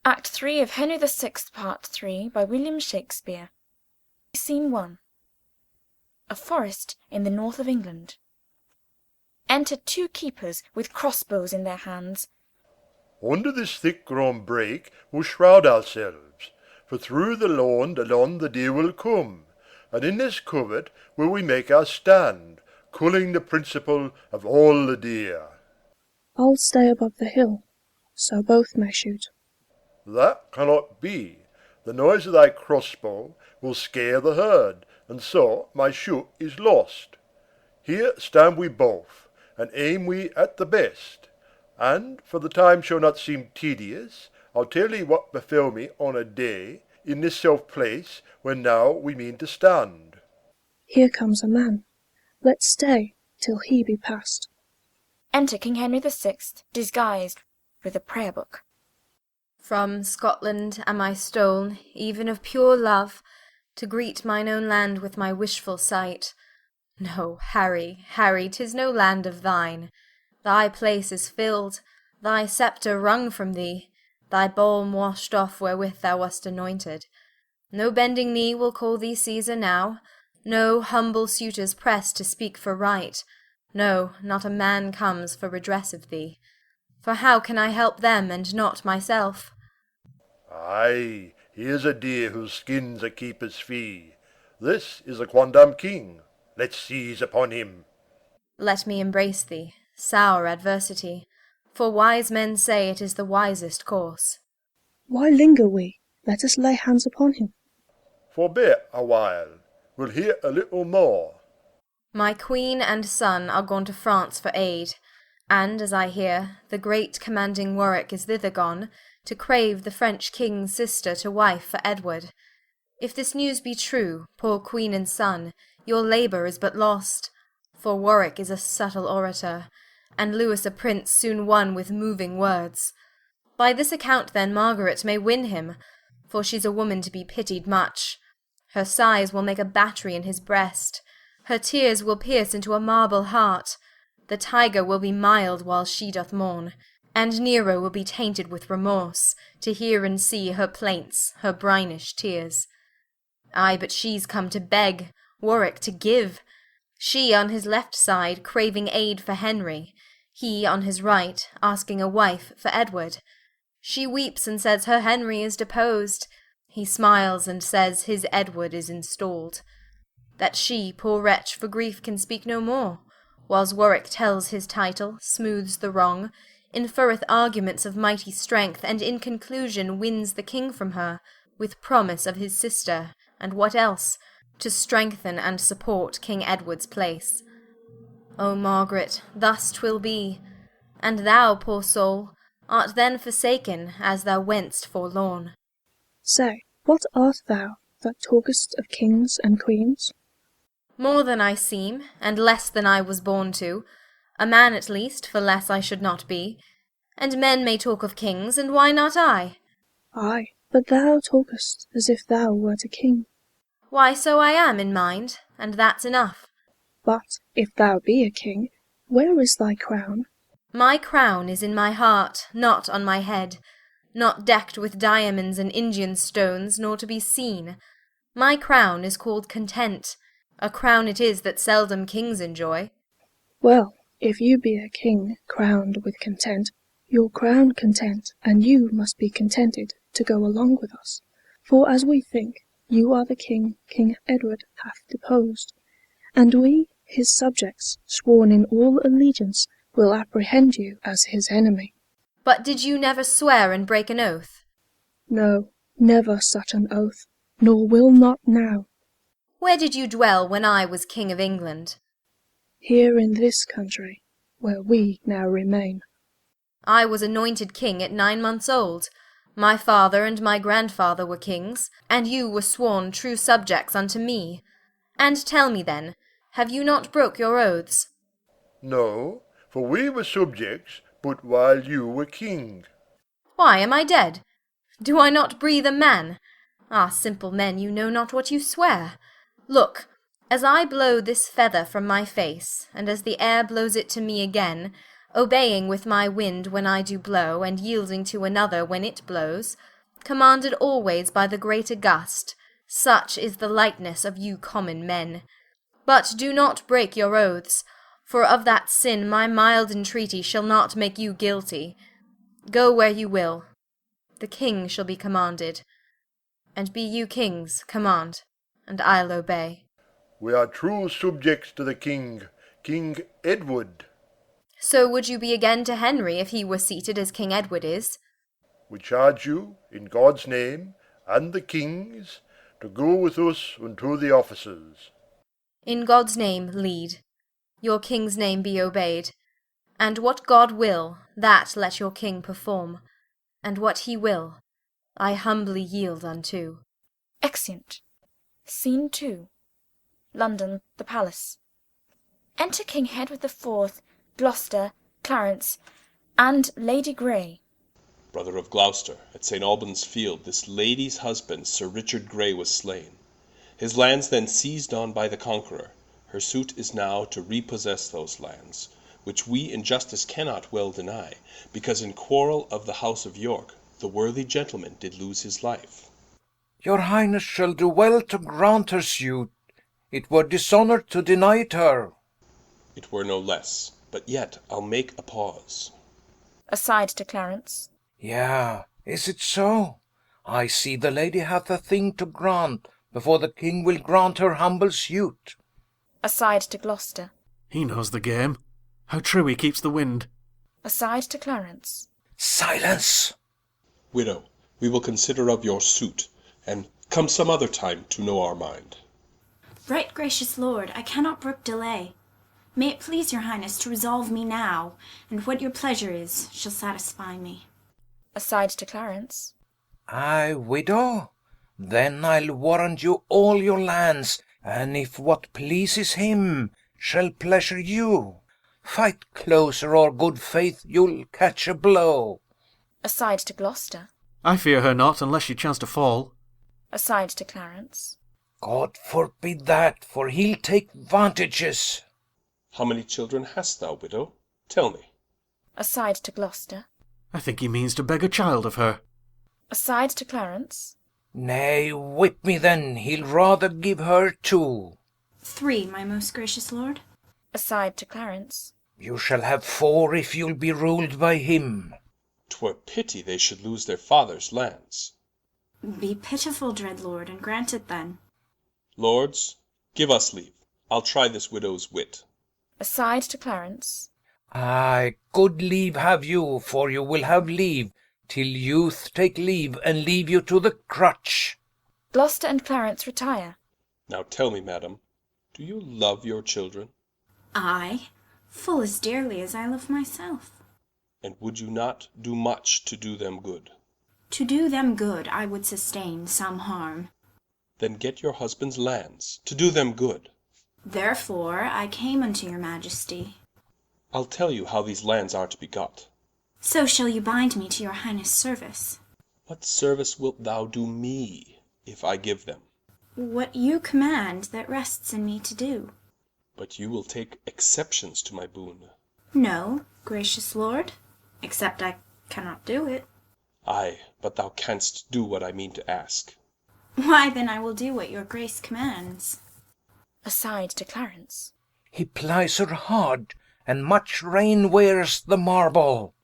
Act 3 of Henry VI, Part 3 by William Shakespeare. Scene 1. A forest in the north of England. Enter two keepers with crossbows in their hands. Under this thick-grown brake we'll shroud ourselves, for through the lawn anon the deer will come, and in this covert will we make our stand, culling the principal of all the deer. I'll stay above the hill, so both may shoot. That cannot be. The noise of thy crossbow will scare the herd, and so my shoot is lost. Here stand we both, and aim we at the best. And, for the time shall not seem tedious, I'll tell thee what befell me on a day, in this self place where now we mean to stand. Here comes a man. Let's stay till he be past. Enter King Henry VI, disguised with a prayer book. From Scotland am I stol'n, even of pure love, to greet mine own land with my wishful sight. No, Harry, Harry, 'tis no land of thine. Thy place is filled, thy sceptre wrung from thee, thy balm washed off wherewith thou wast anointed. No bending knee will call thee Caesar now, no humble suitors press to speak for right. No, not a man comes for redress of thee. For how can I help them and not myself? Ay, here's a deer whose skin's a keeper's fee. This is the quondam king. Let's seize upon him. Let me embrace thee, sour adversity, for wise men say it is the wisest course. Why linger we? Let us lay hands upon him. Forbear a while. We'll hear a little more. My queen and son are gone to France for aid, and, as I hear, the great commanding Warwick is thither gone, to crave the French king's sister to wife for Edward. If this news be true, poor queen and son, your labour is but lost, for Warwick is a subtle orator, and Lewis a prince soon won with moving words. By this account then Margaret may win him, for she's a woman to be pitied much. Her sighs will make a battery in his breast, her tears will pierce into a marble heart, the tiger will be mild while she doth mourn, and Nero will be tainted with remorse, to hear and see her plaints, her brinish tears. Ay, but she's come to beg, Warwick to give. She on his left side craving aid for Henry, he on his right asking a wife for Edward. She weeps and says her Henry is deposed, he smiles and says his Edward is installed. That she, poor wretch, for grief can speak no more, whiles Warwick tells his title, smooths the wrong, inferreth arguments of mighty strength, and in conclusion wins the king from her, with promise of his sister, and what else, to strengthen and support King Edward's place. O Margaret, thus 'twill be, and thou, poor soul, art then forsaken, as thou went'st forlorn. Say, what art thou, that talkest of kings and queens? More than I seem, and less than I was born to, a man at least, for less I should not be. And men may talk of kings, and why not I? Ay, but thou talkest as if thou wert a king. Why, so I am in mind, and that's enough. But if thou be a king, where is thy crown? My crown is in my heart, not on my head, not decked with diamonds and Indian stones, nor to be seen. My crown is called content, a crown it is that seldom kings enjoy. Well, if you be a king crowned with content, your crown content, and you must be contented to go along with us. For as we think, you are the king King Edward hath deposed, and we, his subjects, sworn in all allegiance, will apprehend you as his enemy. But did you never swear and break an oath? No, never such an oath, nor will not now. Where did you dwell when I was king of England? Here in this country, where we now remain. I was anointed king at 9 months old. My father and my grandfather were kings, and you were sworn true subjects unto me. And tell me then, have you not broke your oaths? No, for we were subjects, but while you were king. Why, am I dead? Do I not breathe a man? Ah, simple men, you know not what you swear. Look, as I blow this feather from my face, and as the air blows it to me again, obeying with my wind when I do blow, and yielding to another when it blows, commanded always by the great August, such is the likeness of you common men. But do not break your oaths, for of that sin my mild entreaty shall not make you guilty. Go where you will. The king shall be commanded. And be you kings, command, and I'll obey. We are true subjects to the king, King Edward. So would you be again to Henry if he were seated as King Edward is? We charge you, in God's name, and the king's, to go with us unto the officers. In God's name lead. Your king's name be obeyed. And what God will, that let your king perform. And what he will, I humbly yield unto. Exeunt. Scene 2. London, the Palace. Enter King Edward the Fourth, Gloucester, Clarence, and Lady Grey. Brother of Gloucester, at St. Albans field, this lady's husband, Sir Richard Grey, was slain. His lands then seized on by the Conqueror. Her suit is now to repossess those lands, which we in justice cannot well deny, because in quarrel of the house of York, the worthy gentleman did lose his life. Your Highness shall do well to grant her suit. It were dishonour to deny it her. It were no less, but yet I'll make a pause. Aside to Clarence. Yea, is it so? I see the lady hath a thing to grant, before the king will grant her humble suit. Aside to Gloucester. He knows the game. How true he keeps the wind. Aside to Clarence. Silence! Widow, we will consider of your suit, and come some other time to know our mind. Right gracious lord, I cannot brook delay. May it please your highness to resolve me now, and what your pleasure is shall satisfy me. Aside to Clarence. Ay, widow? Then I'll warrant you all your lands, and if what pleases him shall pleasure you, fight closer, or good faith you'll catch a blow. Aside to Gloucester. I fear her not, unless she chance to fall. Aside to Clarence. God forbid that, for he'll take vantages. How many children hast thou, widow? Tell me. Aside to Gloucester. I think he means to beg a child of her. Aside to Clarence. Nay, whip me then, he'll rather give her 2. 3, my most gracious lord. Aside to Clarence. You shall have 4 if you'll be ruled by him. 'Twere pity they should lose their father's lands. Be pitiful, dread lord, and grant it then. Lords, give us leave. I'll try this widow's wit. Aside to Clarence. Ay, good leave have you, for you will have leave, till youth take leave, and leave you to the crutch. Gloucester and Clarence retire. Now tell me, madam, do you love your children? I, full as dearly as I love myself. And would you not do much to do them good? To do them good I would sustain some harm. Then get your husband's lands, to do them good. Therefore I came unto your majesty. I'll tell you how these lands are to be got. So shall you bind me to your highness' service. What service wilt thou do me, if I give them? What you command that rests in me to do. But you will take exceptions to my boon. No, gracious lord, except I cannot do it. Ay, but thou canst do what I mean to ask. Why, then I will do what your grace commands. Aside to Clarence. He plies her hard, and much rain wears the marble.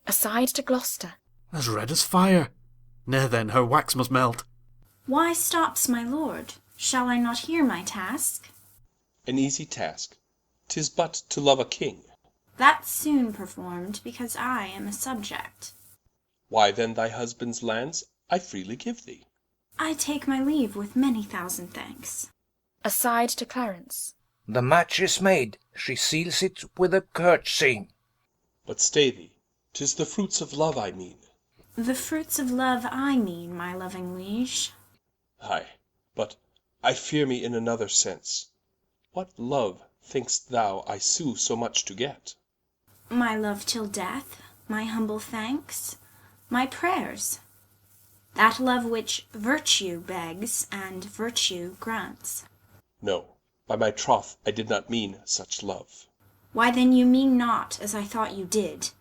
Aside to Gloucester. As red as fire. Nay then, her wax must melt. Why stops my lord? Shall I not hear my task? An easy task. 'Tis but to love a king. That's soon performed, because I am a subject. Why then thy husband's lands I freely give thee. I take my leave with many thousand thanks. Aside to Clarence. The match is made, she seals it with a curtsy. But stay thee, 'tis the fruits of love I mean. The fruits of love I mean, my loving liege. Ay, but I fear me in another sense. What love think'st thou I sue so much to get? My love till death, my humble thanks, my prayers. That love which virtue begs and virtue grants. No, by my troth I did not mean such love. Why then you mean not as I thought you did.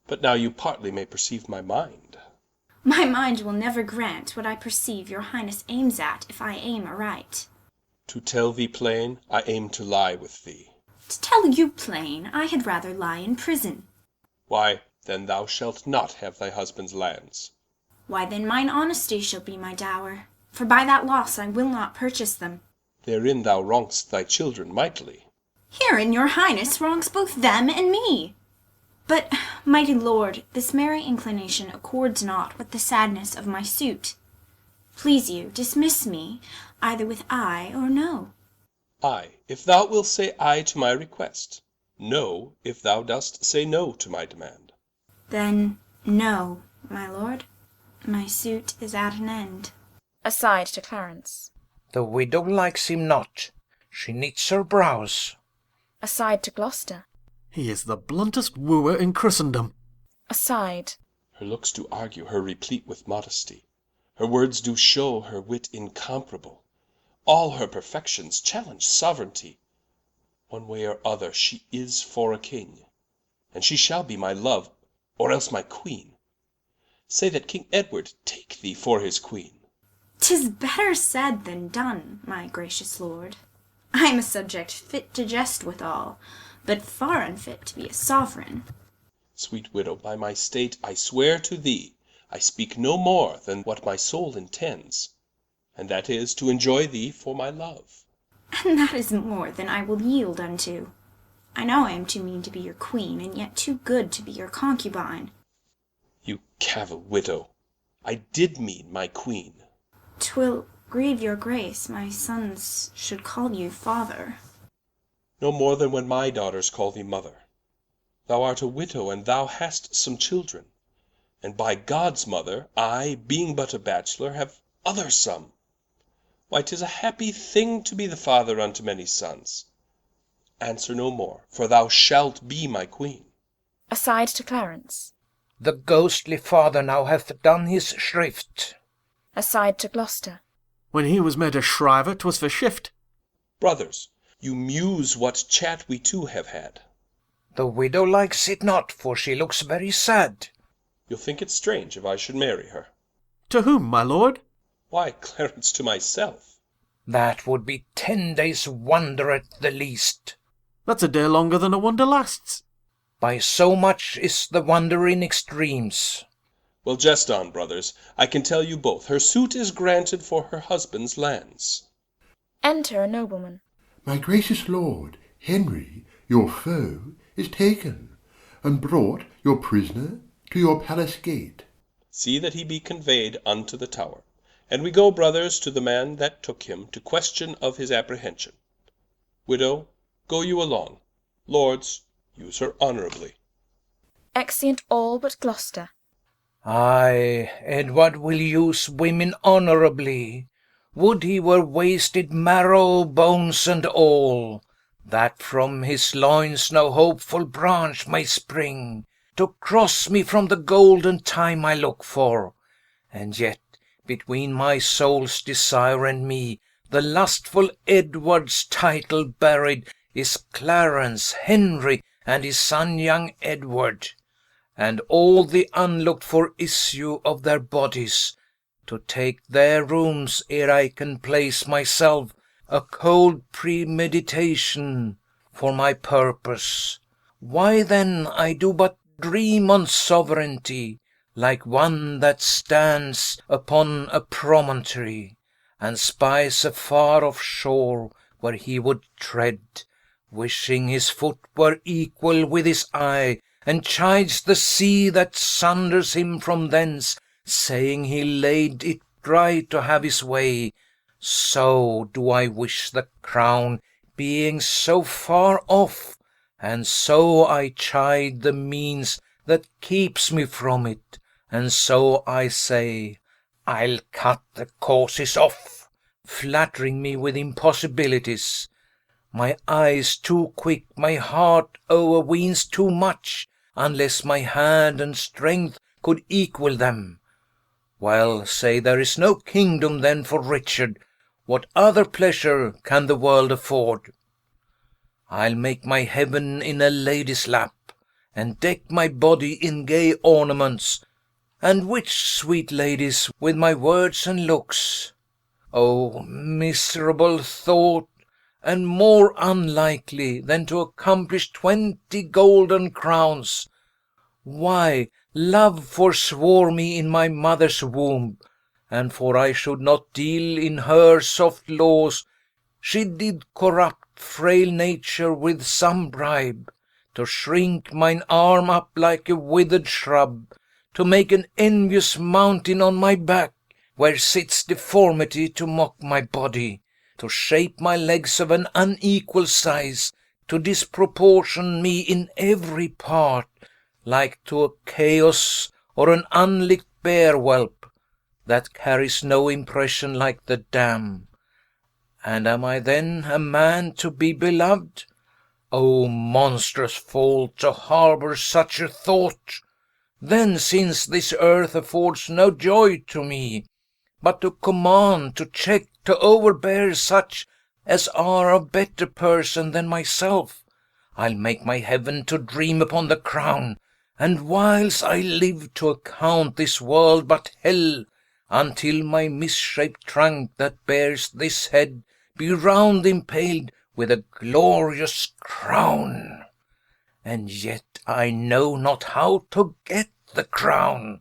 But now you partly may perceive my mind. My mind will never grant what I perceive your highness aims at, if I aim aright. To tell thee plain, I aim to lie with thee. To tell you plain, I had rather lie in prison. Why, then thou shalt not have thy husband's lands. Why, then mine honesty shall be my dower, for by that loss I will not purchase them. Therein thou wrong'st thy children mightily. Herein your highness wrongs both them and me. But, mighty lord, this merry inclination accords not with the sadness of my suit. Please you, dismiss me, either with aye or no. Aye, if thou wilt say aye to my request. No, if thou dost say no to my demand. Then, no, my lord. My suit is at an end. Aside to Clarence. The widow likes him not. She knits her brows. Aside to Gloucester. He is the bluntest wooer in Christendom. Aside. Her looks do argue her replete with modesty. Her words do show her wit incomparable. All her perfections challenge sovereignty. One way or other she is for a king, and she shall be my love, or else my queen. Say that King Edward take thee for his queen. 'Tis better said than done, my gracious lord. I am a subject fit to jest withal, but far unfit to be a sovereign. Sweet widow, by my state I swear to thee, I speak no more than what my soul intends, and that is to enjoy thee for my love. And that is more than I will yield unto. I know I am too mean to be your queen, and yet too good to be your concubine. You cavil widow, I did mean my queen. 'Twill grieve your grace my sons should call you father. No more than when my daughters call thee mother. Thou art a widow, and thou hast some children. And by God's mother, I, being but a bachelor, have other some. Why, 'tis a happy thing to be the father unto many sons. Answer no more, for thou shalt be my queen. Aside to Clarence. The ghostly father now hath done his shrift. Aside to Gloucester. When he was made a shriver, 'twas for shift. Brothers, you muse what chat we two have had. The widow likes it not, for she looks very sad. You'll think it strange if I should marry her. To whom, my lord? Why, Clarence, to myself. That would be 10 days' wonder at the least. That's a day longer than a wonder lasts. By so much is the wonder in extremes. Well, jest on, brothers. I can tell you both, her suit is granted for her husband's lands. Enter a nobleman. My gracious lord, Henry, your foe, is taken, and brought your prisoner to your palace gate. See that he be conveyed unto the Tower. And we go, brothers, to the man that took him, to question of his apprehension. Widow, go you along. Lords, use her honourably. Exeunt all but Gloucester. Ay, Edward will use women honourably. Would he were wasted marrow, bones, and all, that from his loins no hopeful branch may spring, to cross me from the golden time I look for. And yet, between my soul's desire and me, the lustful Edward's title buried is Clarence, Henry, and his son young Edward, and all the unlooked for issue of their bodies, to take their rooms ere I can place myself, a cold premeditation for my purpose. Why then I do but dream on sovereignty, like one that stands upon a promontory, and spies a far off shore where he would tread, wishing his foot were equal with his eye, and chides the sea that sunders him from thence, saying he laid it dry to have his way. So do I wish the crown, being so far off, and so I chide the means that keeps me from it, and so I say, I'll cut the causes off, flattering me with impossibilities. My eye's too quick, my heart o'erweens too much, unless my hand and strength could equal them. Well, say there is no kingdom then for Richard, what other pleasure can the world afford? I'll make my heaven in a lady's lap, and deck my body in gay ornaments, and which sweet ladies with my words and looks? O miserable thought, and more unlikely than to accomplish 20 golden crowns! Why, love forswore me in my mother's womb, and for I should not deal in her soft laws, she did corrupt frail nature with some bribe, to shrink mine arm up like a withered shrub, to make an envious mountain on my back, where sits deformity to mock my body, to shape my legs of an unequal size, to disproportion me in every part, like to a chaos or an unlicked bear whelp, that carries no impression like the dam. And am I then a man to be beloved? O monstrous fault to harbour such a thought! Then, since this earth affords no joy to me, but to command, to check, to overbear such as are of better person than myself, I'll make my heaven to dream upon the crown, and whiles I live to account this world but hell, until my misshaped trunk that bears this head be round impaled with a glorious crown. And yet I know not how to get the crown,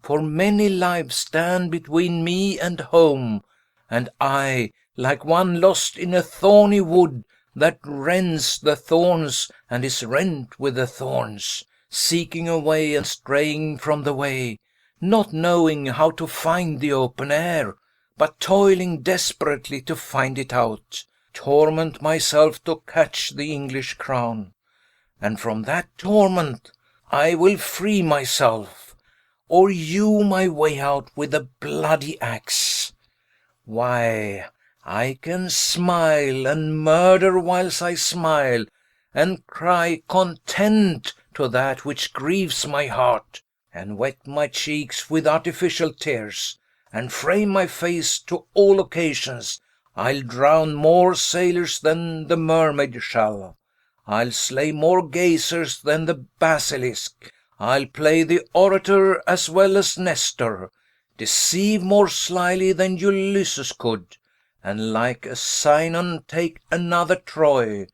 for many lives stand between me and home, and I, like one lost in a thorny wood, that rends the thorns and is rent with the thorns, seeking a way and straying from the way, not knowing how to find the open air, but toiling desperately to find it out, torment myself to catch the English crown. And from that torment I will free myself, or hew my way out with a bloody axe. Why, I can smile and murder whilst I smile, and cry content to that which grieves my heart, and wet my cheeks with artificial tears, and frame my face to all occasions. I'll drown more sailors than the mermaid shall. I'll slay more gazers than the basilisk. I'll play the orator as well as Nestor, deceive more slyly than Ulysses could, and like a Sinon take another Troy.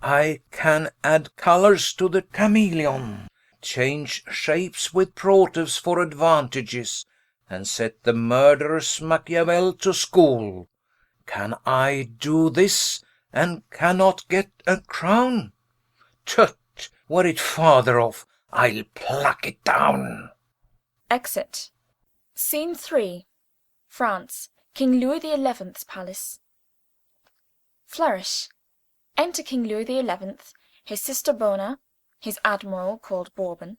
I can add colours to the chameleon, change shapes with Proteus for advantages, and set the murderous Machiavel to school. Can I do this, and cannot get a crown? Tut, were it farther off, I'll pluck it down. Exit. Scene 3. France. King Louis XI's palace. Flourish. Enter King Louis XI, his sister Bona, his admiral called Bourbon,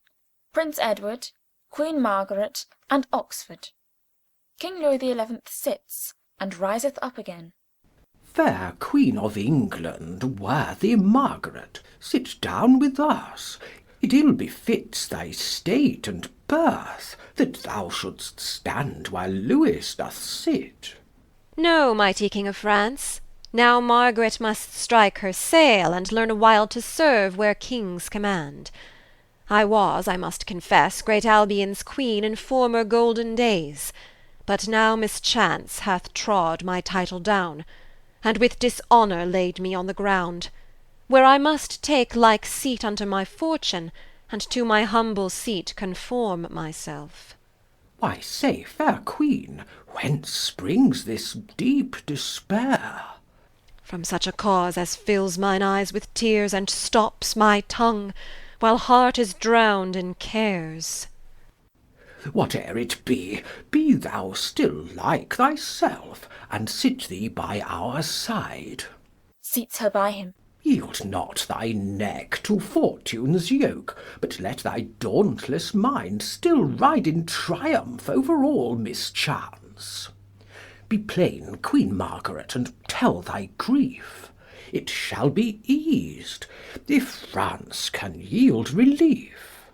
Prince Edward, Queen Margaret, and Oxford. King Louis XI sits, and riseth up again. Fair Queen of England, worthy Margaret, sit down with us. It ill befits thy state and birth, that thou shouldst stand while Louis doth sit. No, mighty King of France, now Margaret must strike her sail, and learn a while to serve where kings command. I was, I must confess, great Albion's queen in former golden days, but now mischance hath trod my title down, and with dishonour laid me on the ground, where I must take like seat unto my fortune, and to my humble seat conform myself. Why, say, fair Queen, whence springs this deep despair? From such a cause as fills mine eyes with tears, and stops my tongue, while heart is drowned in cares. Whate'er it be thou still like thyself, and sit thee by our side. Seats her by him. Yield not thy neck to fortune's yoke, but let thy dauntless mind still ride in triumph over all mischance. Be plain, Queen Margaret, and tell thy grief. It shall be eased, if France can yield relief.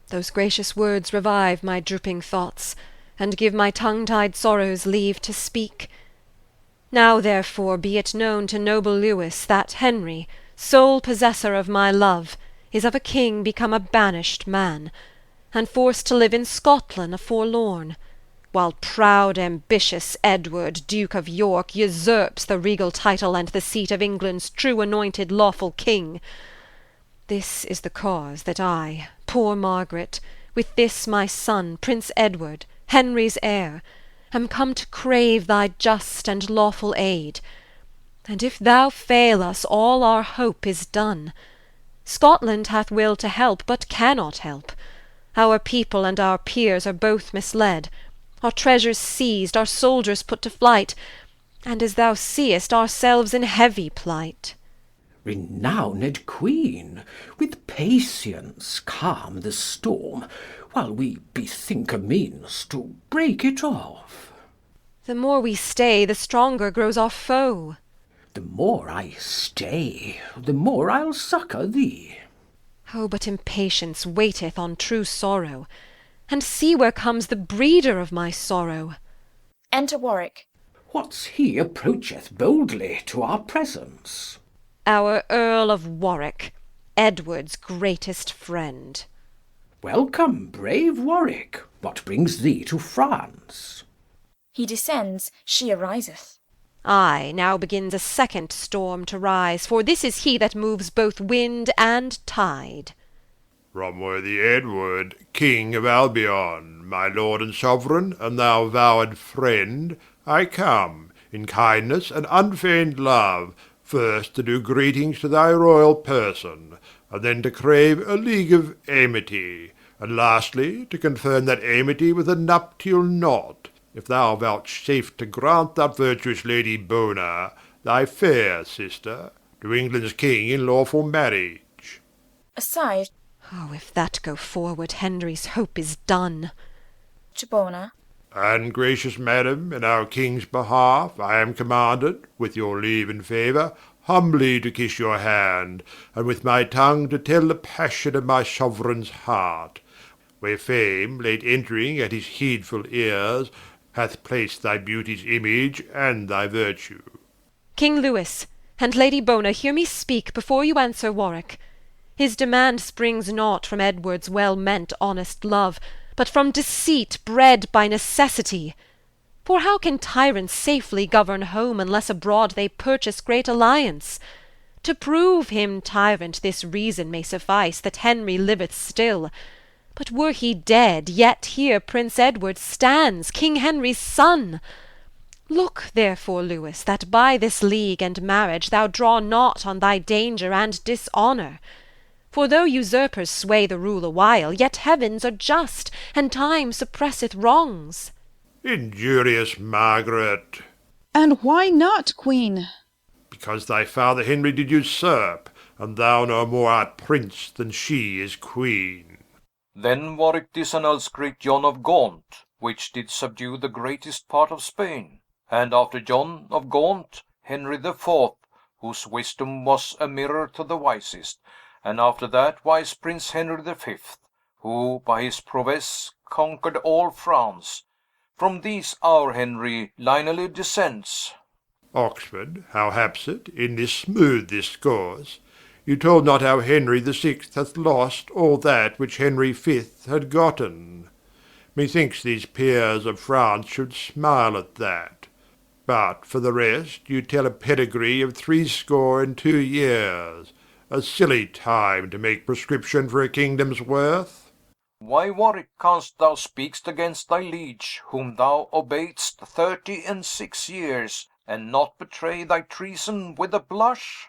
Those gracious words revive my drooping thoughts, and give my tongue-tied sorrows leave to speak. Now therefore be it known to noble Lewis, that Henry, sole possessor of my love, is of a king become a banished man, and forced to live in Scotland a forlorn, while proud ambitious Edward, Duke of York, usurps the regal title and the seat of England's true anointed lawful king. This is the cause that I, poor Margaret, with this my son, Prince Edward, Henry's heir, am come to crave thy just and lawful aid. And if thou fail us, all our hope is done. Scotland hath will to help, but cannot help. Our people and our peers are both misled, our treasures seized, our soldiers put to flight, and, as thou seest, ourselves in heavy plight. Renowned Queen, with patience calm the storm, while we bethink a means to break it off. The more we stay, the stronger grows our foe. The more I stay, the more I'll succour thee. Oh, but impatience waiteth on true sorrow, and see where comes the breeder of my sorrow. Enter Warwick. What's he approacheth boldly to our presence? Our Earl of Warwick, Edward's greatest friend. Welcome, brave Warwick. What brings thee to France? He descends, she ariseth. Ay, now begins a second storm to rise, for this is he that moves both wind and tide. From worthy Edward, King of Albion, my lord and sovereign, and thou vowed friend, I come, in kindness and unfeigned love, first to do greetings to thy royal person, and then to crave a league of amity, and lastly to confirm that amity with a nuptial knot, if thou vouchsafe to grant that virtuous Lady Bona, thy fair sister, to England's king in lawful marriage. Aside. Oh, if that go forward, Henry's hope is done. To Bona. And, gracious madam, in our king's behalf, I am commanded, with your leave and favour, humbly to kiss your hand, and with my tongue to tell the passion of my sovereign's heart, where fame, late entering at his heedful ears, hath placed thy beauty's image and thy virtue. King Lewis, and Lady Bona, hear me speak before you answer Warwick. His demand springs not from Edward's well-meant honest love, but from deceit bred by necessity. For how can tyrants safely govern home, unless abroad they purchase great alliance? To prove him tyrant, this reason may suffice, that Henry liveth still. But were he dead, yet here Prince Edward stands, King Henry's son. Look therefore, Lewis, that by this league and marriage thou draw not on thy danger and dishonour. For though usurpers sway the rule a while, yet heavens are just, and time suppresseth wrongs. Injurious Margaret! And why not, Queen? Because thy father Henry did usurp, and thou no more art prince than she is queen. Then Warwick disannuls great John of Gaunt, which did subdue the greatest part of Spain, and after John of Gaunt, Henry the Fourth, whose wisdom was a mirror to the wisest, and after that wise Prince Henry the Fifth, who by his prowess conquered all France. From these our Henry lineally descends. Oxford, how haps it, in this smooth discourse, you told not how Henry the Sixth hath lost all that which Henry Fifth had gotten. Methinks these peers of France should smile at that. But for the rest, you tell a pedigree of 62 years, a silly time to make prescription for a kingdom's worth. Why, Warwick, canst thou speak'st against thy liege, whom thou obeyedst 36 years, and not betray thy treason with a blush?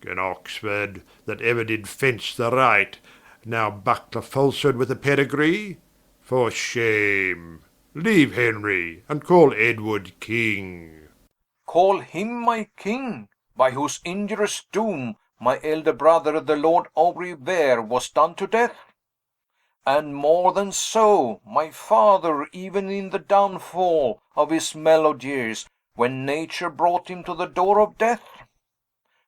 Can Oxford, that ever did fence the right, now buckler falsehood with a pedigree? For shame! Leave Henry, and call Edward king. Call him my king, by whose injurious doom my elder brother, the Lord Aubrey Vere, was done to death? And more than so, my father, even in the downfall of his mellowed years, when nature brought him to the door of death?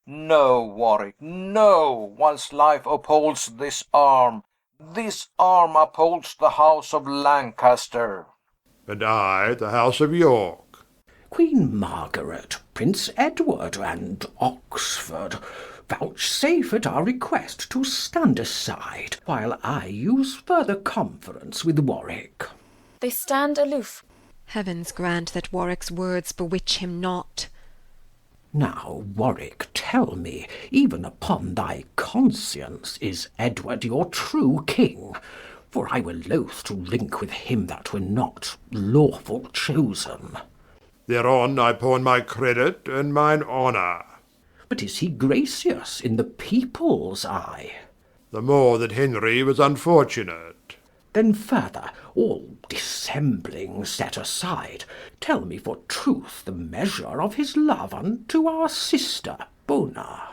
No, Warwick, no, whilst life upholds this arm upholds the house of Lancaster. And I the house of York. Queen Margaret, Prince Edward, and Oxford, vouchsafe at our request to stand aside, while I use further conference with Warwick. They stand aloof. Heavens grant that Warwick's words bewitch him not. Now, Warwick, tell me, even upon thy conscience, is Edward your true king? For I were loath to link with him that were not lawful chosen. Thereon I pawn my credit and mine honour. But is he gracious in the people's eye? The more that Henry was unfortunate. Then further, all dissembling set aside, tell me for truth the measure of his love unto our sister Bona.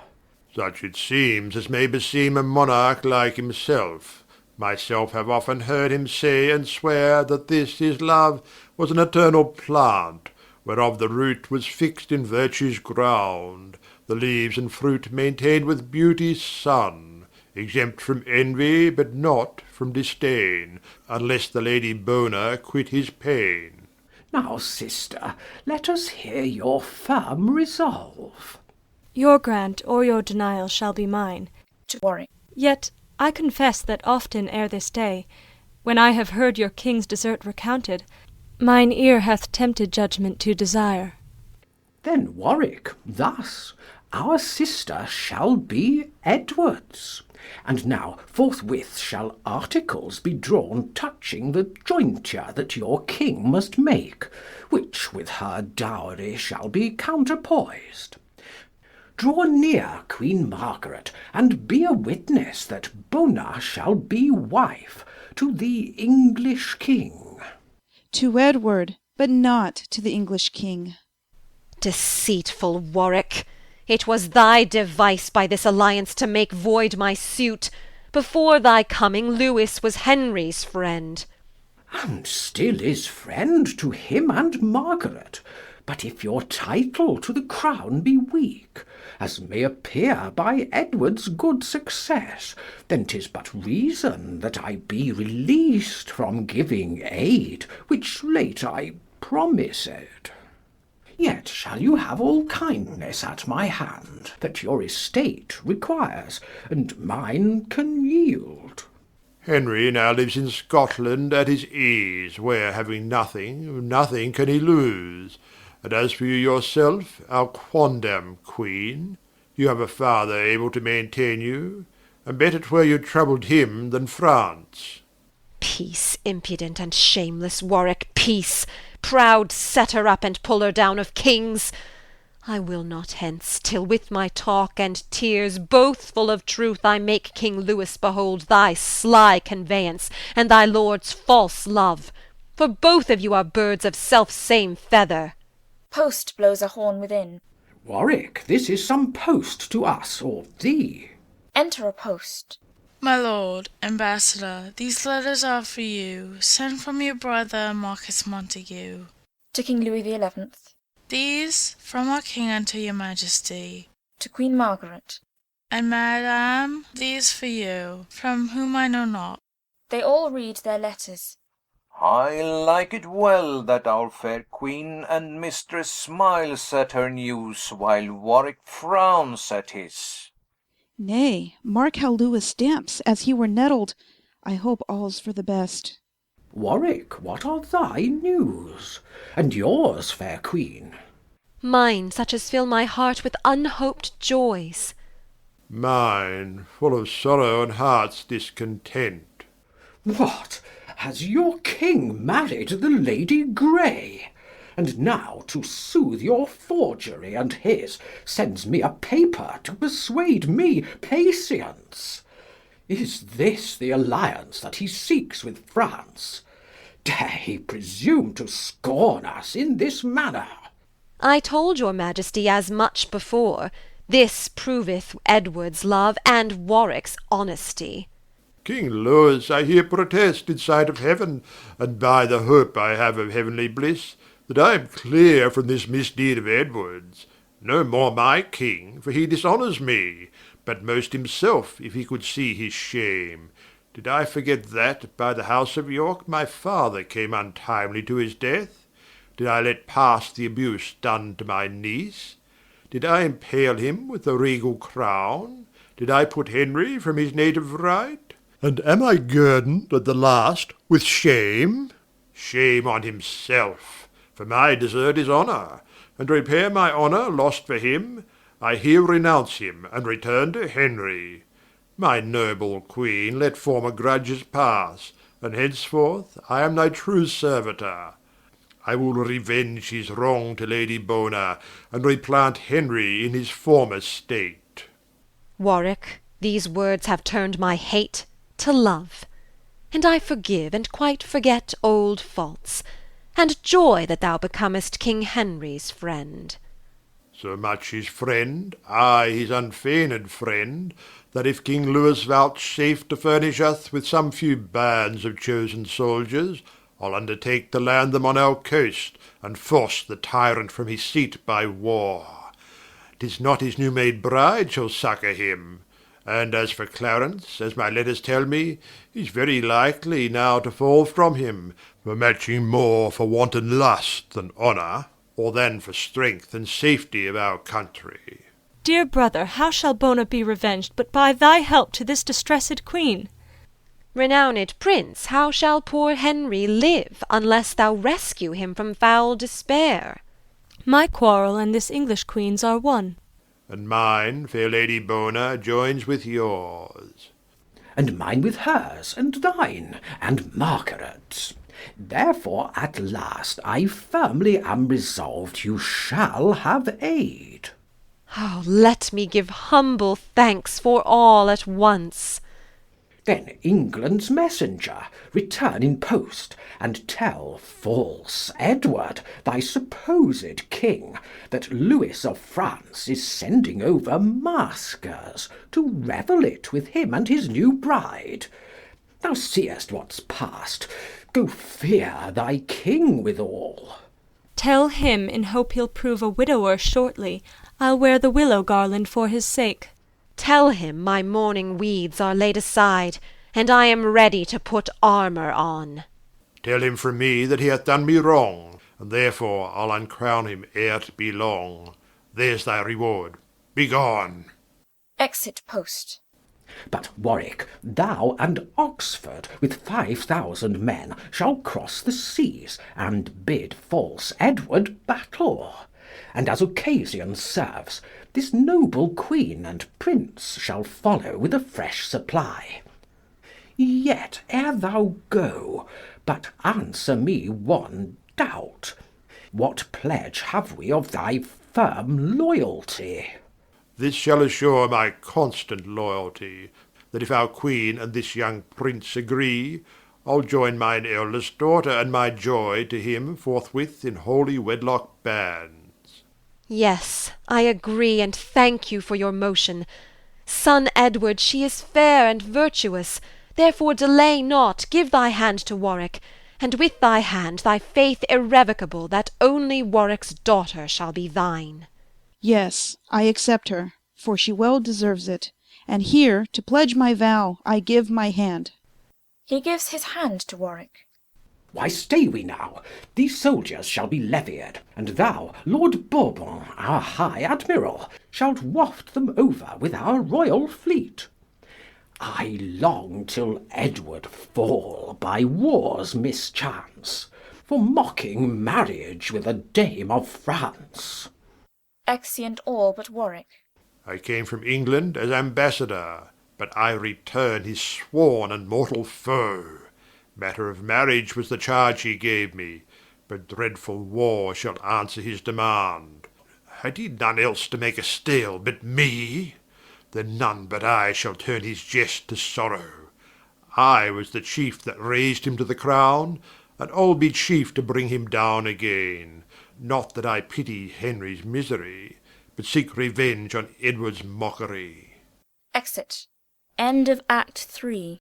Such it seems as may beseem a monarch like himself. Myself have often heard him say and swear that this his love was an eternal plant, whereof the root was fixed in virtue's ground, the leaves and fruit maintained with beauty's sun, exempt from envy, but not from disdain, unless the Lady Bona quit his pain. Now, sister, let us hear your firm resolve. Your grant or your denial shall be mine. To Warwick. Yet I confess that often ere this day, when I have heard your king's desert recounted, mine ear hath tempted judgment to desire. Then, Warwick, thus our sister shall be Edward's. And now forthwith shall articles be drawn touching the jointure that your king must make, which with her dowry shall be counterpoised. Draw near, Queen Margaret, and be a witness that Bona shall be wife to the English king. To Edward, but not to the English king. Deceitful Warwick, it was thy device by this alliance to make void my suit. Before thy coming, Lewis was Henry's friend. And still is friend to him and Margaret. But if your title to the crown be weak, as may appear by Edward's good success, then 'tis but reason that I be released from giving aid, which late I promised. Yet shall you have all kindness at my hand, that your estate requires, and mine can yield. Henry now lives in Scotland at his ease, where having nothing, nothing can he lose. And as for you yourself, our quondam queen, you have a father able to maintain you, and better 'twere you troubled him than France. Peace, impudent and shameless Warwick, peace, proud setter up and puller down of kings. I will not hence, till with my talk and tears, both full of truth, I make King Lewis behold thy sly conveyance, and thy lord's false love. For both of you are birds of self-same feather. Post blows a horn within. Warwick, this is some post to us or thee. Enter a post. My lord, ambassador, these letters are for you, sent from your brother Marcus Montague. To King Louis the 11th. These from our king unto your majesty. To Queen Margaret. And madam, these for you, from whom I know not. They all read their letters. I like it well that our fair queen and mistress smiles at her news, while Warwick frowns at his. Nay, mark how Lewis stamps, as he were nettled. I hope all's for the best. Warwick, what are thy news? And yours, fair queen? Mine such as fill my heart with unhoped joys. Mine full of sorrow and heart's discontent. What? Has your king married the Lady Grey? And now, to soothe your forgery and his, sends me a paper to persuade me patience. Is this the alliance that he seeks with France? Dare he presume to scorn us in this manner? I told your majesty as much before. This proveth Edward's love and Warwick's honesty. King Lewis, I here protest in sight of heaven, and by the hope I have of heavenly bliss, that I am clear from this misdeed of Edward's. No more my king, for he dishonours me, but most himself, if he could see his shame. Did I forget that, by the house of York, my father came untimely to his death? Did I let pass the abuse done to my niece? Did I impale him with the regal crown? Did I put Henry from his native right? And am I guerdoned at the last with shame? Shame on himself, for my desert is honour, and to repair my honour lost for him, I here renounce him and return to Henry. My noble queen, let former grudges pass, and henceforth I am thy true servitor. I will revenge his wrong to Lady Bona, and replant Henry in his former state. Warwick, these words have turned my hate to love, and I forgive and quite forget old faults, and joy that thou becomest King Henry's friend. So much his friend, I his unfeigned friend, that if King Lewis vouchsafe to furnish us with some few bands of chosen soldiers, I'll undertake to land them on our coast, and force the tyrant from his seat by war. 'Tis not his new-made bride shall succour him. And as for Clarence, as my letters tell me, he's very likely now to fall from him, for matching more for wanton lust than honour, or than for strength and safety of our country. Dear brother, how shall Bona be revenged but by thy help to this distressed queen? Renowned prince, how shall poor Henry live, unless thou rescue him from foul despair? My quarrel and this English queen's are one. And mine, fair Lady Bona, joins with yours. And mine with hers, and thine, and Margaret's. Therefore at last I firmly am resolved you shall have aid. Oh, let me give humble thanks for all at once. Then England's messenger, return in post, and tell false Edward, thy supposed king, that Lewis of France is sending over maskers to revel it with him and his new bride. Thou seest what's past. Go fear thy king withal. Tell him, in hope he'll prove a widower shortly, I'll wear the willow garland for his sake. Tell him my mourning weeds are laid aside, and I am ready to put armour on. Tell him from me that he hath done me wrong, and therefore I'll uncrown him ere it be long. There's thy reward. Begone. Exit post. But Warwick, thou and Oxford with 5,000 men shall cross the seas, and bid false Edward battle. And as occasion serves, this noble queen and prince shall follow with a fresh supply. Yet ere thou go, but answer me one doubt. What pledge have we of thy firm loyalty? This shall assure my constant loyalty, that if our queen and this young prince agree, I'll join mine eldest daughter and my joy to him forthwith in holy wedlock bands. Yes, I agree, and thank you for your motion. Son Edward, she is fair and virtuous, therefore delay not, give thy hand to Warwick, and with thy hand thy faith irrevocable that only Warwick's daughter shall be thine. Yes, I accept her, for she well deserves it, and here, to pledge my vow, I give my hand. He gives his hand to Warwick. Why stay we now? These soldiers shall be levied, and thou, Lord Bourbon, our high admiral, shalt waft them over with our royal fleet. I long till Edward fall by war's mischance, for mocking marriage with a dame of France. Exeunt all but Warwick. I came from England as ambassador, but I return his sworn and mortal foe. Matter of marriage was the charge he gave me, but dreadful war shall answer his demand. Had he none else to make a stale but me? Then none but I shall turn his jest to sorrow. I was the chief that raised him to the crown, and I'll be chief to bring him down again. Not that I pity Henry's misery, but seek revenge on Edward's mockery. Exit. End of Act 3.